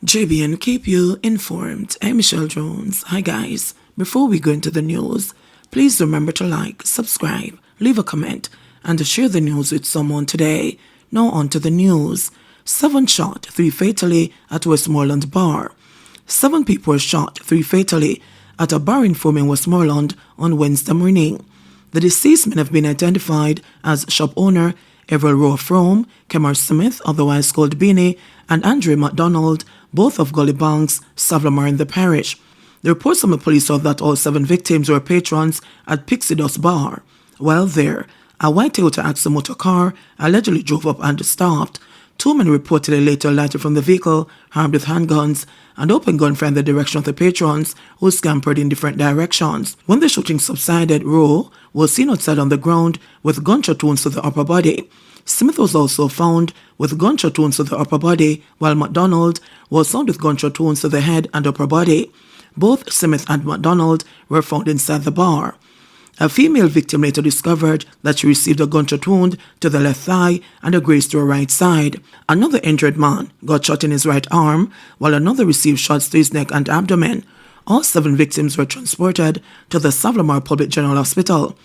JBN keep you informed. I'm Michelle Jones. Hi guys. Before we go into the news, please remember to like, subscribe, leave a comment, and to share the news with someone today. Now on to the news. 7 shot, 3 fatally at West Morland bar. 7 people were shot, 3 fatally at a bar in West Morland on Wednesday morning. The deceased men have been identified as shop owner Everett Rome, Kemar Smith, otherwise called Beanie, and Andre MacDonald, both of Gully Banks, Savlamar in the parish. The reports from the police are that all 7 victims were patrons at Pixie Dust Bar. While there, a white Toyota Axo motor car allegedly drove up and stopped. 2 men reportedly later alighted from the vehicle, armed with handguns, and opened gunfire in the direction of the patrons, who scampered in different directions. When the shooting subsided, Rowe was seen outside on the ground with gunshot wounds to the upper body. Smith was also found with gunshot wounds to the upper body, while MacDonald was found with gunshot wounds to the head and upper body. Both Smith and MacDonald were found inside the bar. A female victim later discovered that she received a gunshot wound to the left thigh and a graze to her right side. Another injured man got shot in his right arm, while another received shots to his neck and abdomen. All 7 victims were transported to the Savlamar Public General Hospital.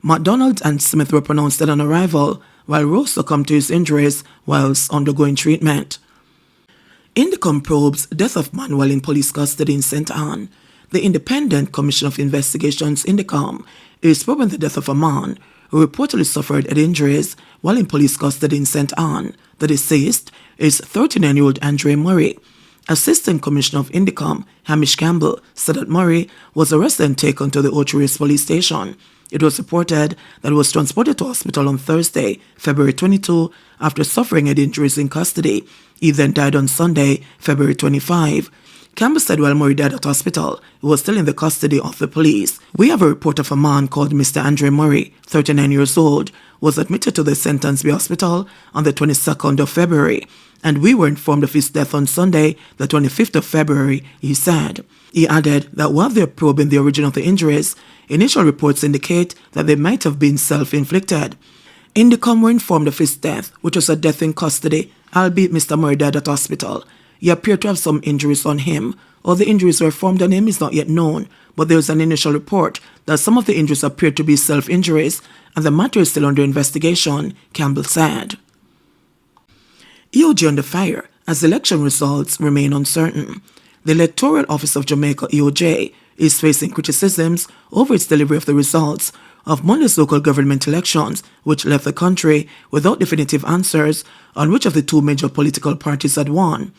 MacDonald and Smith were pronounced dead on arrival, while Rose succumbed to his injuries whilst undergoing treatment. Indicom probes death of man while in police custody in St. Anne. The Independent Commission of Investigations, Indicom, is probing the death of a man who reportedly suffered head injuries while in police custody in St. Anne. The deceased is 39-year-old Andre Murray. Assistant Commissioner of Indicom, Hamish Campbell, said that Murray was arrested and taken to the Ocho police station. It was reported that he was transported to hospital on Thursday, February 22, after suffering head injuries in custody. He then died on Sunday, February 25. Campbell said while Murray died at hospital, he was still in the custody of the police. We have a report of a man called Mr. Andre Murray, 39 years old, was admitted to the St. Anne's Hospital on the 22nd of February, and we were informed of his death on Sunday, the 25th of February, he said. He added that while they're probing the origin of the injuries, initial reports indicate that they might have been self-inflicted. Indicom were informed of his death, which was a death in custody, albeit Mr. Murray died at hospital. He appeared to have some injuries on him. All the injuries were formed on him is not yet known, but there is an initial report that some of the injuries appeared to be self-injuries, and the matter is still under investigation, Campbell said. EOJ under fire as election results remain uncertain. The Electoral Office of Jamaica, EOJ, is facing criticisms over its delivery of the results of Monday's local government elections, which left the country without definitive answers on which of the 2 major political parties had won.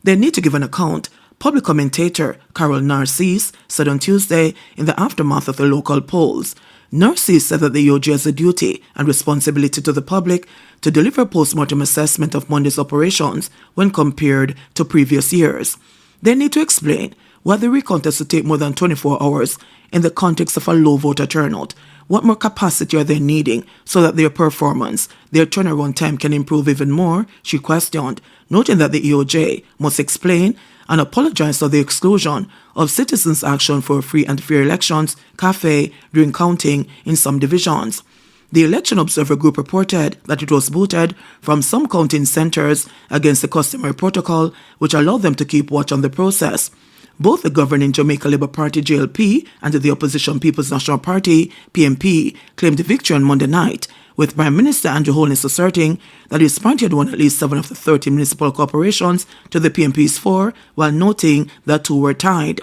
They need to give an account, public commentator Carol Narcisse said on Tuesday in the aftermath of the local polls. Narcisse said that the EOJ has a duty and responsibility to the public to deliver a post-mortem assessment of Monday's operations when compared to previous years. They need to explain why the recount has to take more than 24 hours in the context of a low voter turnout. What more capacity are they needing so that their performance, their turnaround time can improve even more, she questioned, noting that the EOJ must explain and apologize for the exclusion of Citizens' Action for Free and Fair Elections, CAFE, during counting in some divisions. The Election Observer Group reported that it was booted from some counting centers against the customary protocol, which allowed them to keep watch on the process. Both the governing Jamaica Labour Party, JLP, and the opposition People's National Party, PNP, claimed victory on Monday night, with Prime Minister Andrew Holness asserting that his party had won at least 7 of the 30 municipal corporations to the PNP's 4, while noting that 2 were tied.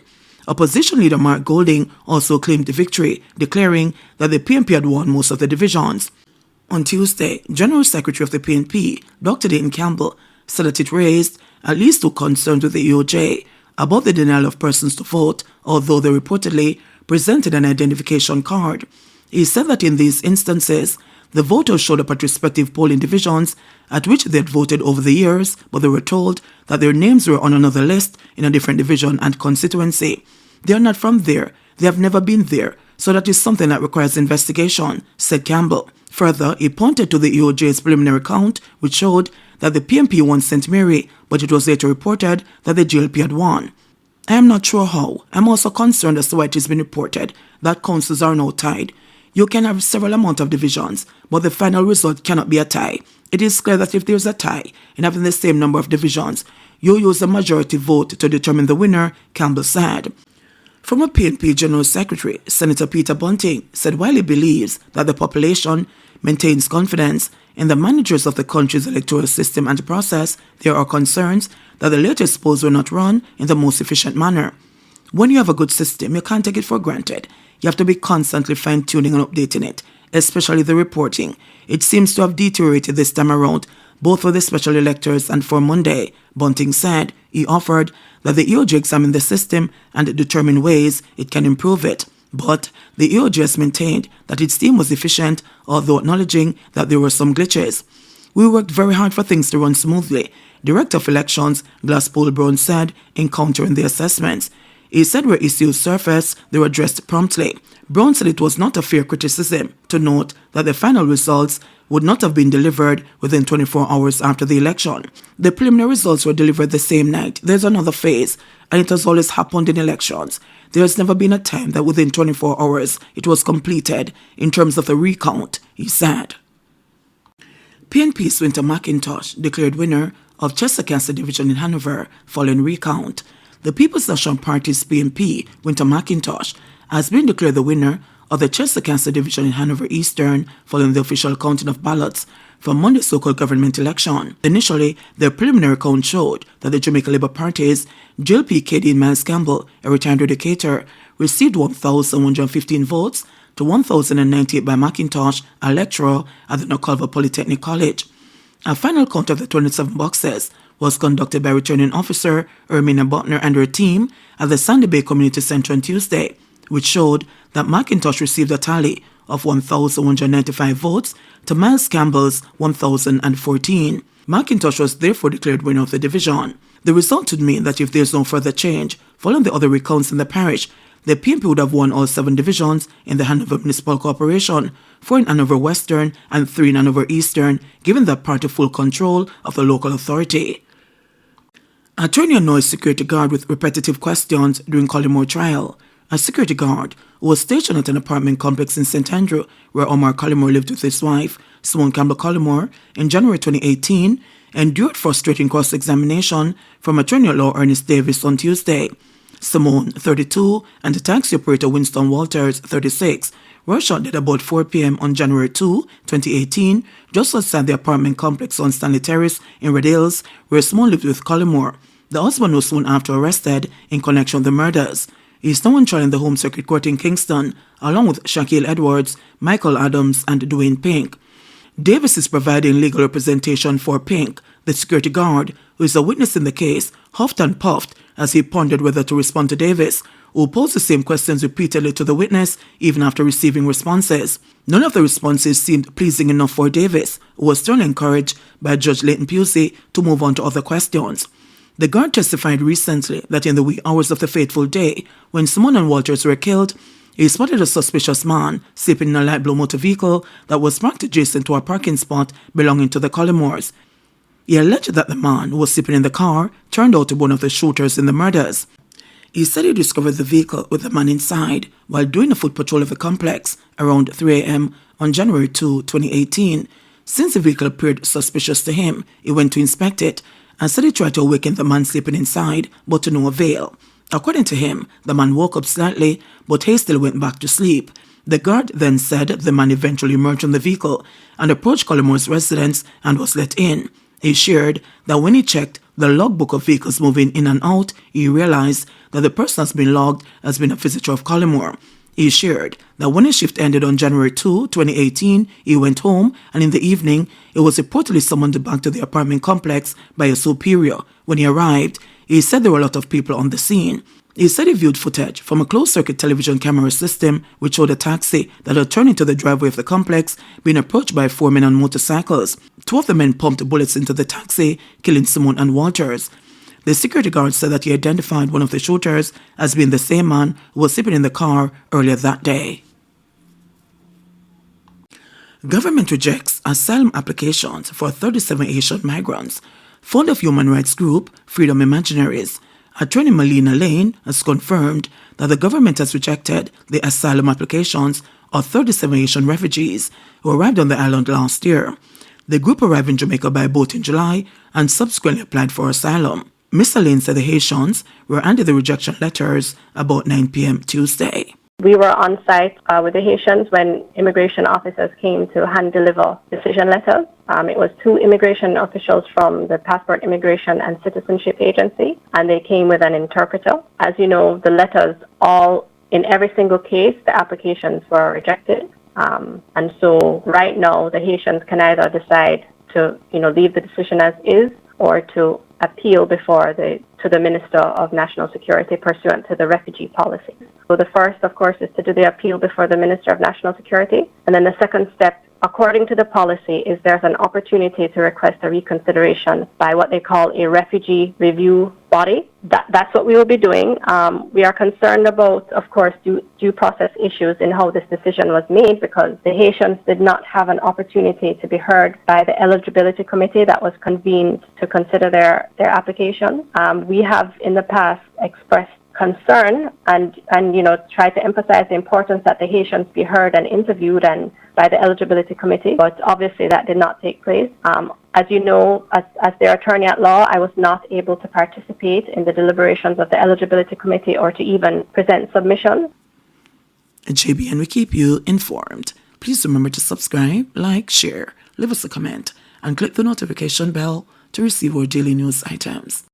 Opposition leader Mark Golding also claimed the victory, declaring that the PNP had won most of the divisions. On Tuesday, General Secretary of the PNP, Dr. Dayton Campbell, said that it raised at least 2 concerns with the EOJ about the denial of persons to vote, although they reportedly presented an identification card. He said that in these instances, the voters showed up at respective polling divisions at which they had voted over the years, but they were told that their names were on another list in a different division and constituency. They are not from there. They have never been there, so that is something that requires investigation, said Campbell. Further, he pointed to the EOJ's preliminary count, which showed that the PNP won St. Mary, but it was later reported that the JLP had won. I am not sure how. I'm also concerned as to why it has been reported that councils are now tied. You can have several amount of divisions, but the final result cannot be a tie. It is clear that if there is a tie in having the same number of divisions, You use a majority vote to determine the winner, Campbell said. Former PNP General Secretary Senator Peter Bunting said while he believes that the population maintains confidence in the managers of the country's electoral system and process, there are concerns that the latest polls were not run in the most efficient manner. When you have a good system, you can't take it for granted. You have to be constantly fine-tuning and updating it, especially the reporting. It seems to have deteriorated this time around, both for the special electors and for Monday, Bunting said. He offered that the EOJ examine the system and determine ways it can improve it. But the EOJ has maintained that its team was efficient, although acknowledging that there were some glitches. We worked very hard for things to run smoothly, Director of Elections Glasspool Brown said in countering the assessments. He said where issues surfaced, they were addressed promptly. Brown said it was not a fair criticism to note that the final results would not have been delivered within 24 hours after the election. The preliminary results were delivered the same night. There's another phase, and it has always happened in elections. There has never been a time that within 24 hours it was completed in terms of the recount, he said. PNP's Winter Macintosh declared winner of Chester-Cancer Division in Hanover following recount. The People's National Party's PNP Winter Macintosh has been declared the winner of the Chester-Cancer Division in Hanover Eastern following the official counting of ballots for Monday's local government election. Initially, the preliminary count showed that the Jamaica Labour Party's Jill P. Cady and Miles Campbell, a retired educator, received 1,115 votes to 1,098 by Macintosh, a lecturer at the Noculver Polytechnic College. A final count of the 27 boxes was conducted by returning officer Ermina Butner and her team at the Sandy Bay Community Centre on Tuesday, which showed that Macintosh received a tally of 1,195 votes to Miles Campbell's 1,014. Macintosh was therefore declared winner of the division. The result would mean that if there's no further change, following the other recounts in the parish, the PNP would have won all 7 divisions in the Hanover Municipal Corporation, 4 in Hanover Western and 3 in Hanover Eastern, giving that party full control of the local authority. Attorney annoys security guard with repetitive questions during Colmore trial. A security guard who was stationed at an apartment complex in St. Andrew, where Omar Colmore lived with his wife, Simone Campbell Colmore, in January 2018, endured frustrating cross-examination from attorney at law Ernest Davis on Tuesday. Simone, 32, and the taxi operator Winston Walters, 36, were shot dead about 4 p.m. on January 2, 2018, just outside the apartment complex on Stanley Terrace in Red Hills, where Simone lived with Colmore. The husband was soon after arrested in connection with the murders. He is now on trial in the Home Circuit Court in Kingston, along with Shaquille Edwards, Michael Adams, and Dwayne Pink. Davis is providing legal representation for Pink, the security guard, who is a witness in the case, huffed and puffed as he pondered whether to respond to Davis, who posed the same questions repeatedly to the witness even after receiving responses. None of the responses seemed pleasing enough for Davis, who was sternly encouraged by Judge Leighton Pusey to move on to other questions. The guard testified recently that in the wee hours of the fateful day, when Simone and Walters were killed, he spotted a suspicious man sleeping in a light blue motor vehicle that was parked adjacent to a parking spot belonging to the Colmores. He alleged that the man who was sleeping in the car turned out to be one of the shooters in the murders. He said he discovered the vehicle with the man inside while doing a foot patrol of the complex around 3 a.m. on January 2, 2018. Since the vehicle appeared suspicious to him, he went to inspect it and said he tried to awaken the man sleeping inside, but to no avail. According to him, the man woke up slightly, but hastily went back to sleep. The guard then said the man eventually emerged from the vehicle and approached Colmore's residence and was let in. He shared that when he checked the logbook of vehicles moving in and out, he realized that the person has been logged as being a visitor of Colmore. He shared that when his shift ended on January 2, 2018, he went home, and in the evening, he was reportedly summoned back to the apartment complex by a superior. When he arrived, he said there were a lot of people on the scene. He said he viewed footage from a closed-circuit television camera system which showed a taxi that had turned into the driveway of the complex being approached by 4 men on motorcycles. 2 of the men pumped bullets into the taxi, killing Simone and Walters. The security guard said that he identified one of the shooters as being the same man who was sleeping in the car earlier that day. Government rejects asylum applications for 37 Asian migrants. Founder of human rights group Freedom Imaginaries, Attorney Melina Lane, has confirmed that the government has rejected the asylum applications of 37 Asian refugees who arrived on the island last year. The group arrived in Jamaica by boat in July and subsequently applied for asylum. Mr. Lane said the Haitians were handed the rejection letters about 9 p.m. Tuesday. We were on site with the Haitians when immigration officers came to hand deliver decision letters. It was 2 immigration officials from the Passport Immigration and Citizenship Agency, and they came with an interpreter. As you know, the letters in every single case, the applications were rejected. And so right now, the Haitians can either decide to, leave the decision as is or to appeal to the Minister of National Security pursuant to the refugee policy. So the first, of course, is to do the appeal before the Minister of National Security. And then the second step, according to the policy, is there's an opportunity to request a reconsideration by what they call a refugee review body. That's what we will be doing. We are concerned about, of course, due process issues in how this decision was made because the Haitians did not have an opportunity to be heard by the eligibility committee that was convened to consider their application. We have in the past expressed concern and try to emphasize the importance that the Haitians be heard and interviewed and by the eligibility committee, but obviously that did not take place. As you know, as their attorney at law, I was not able to participate in the deliberations of the eligibility committee or to even present submissions. JBN will keep you informed. Please remember to subscribe, like, share, leave us a comment, and click the notification bell to receive our daily news items.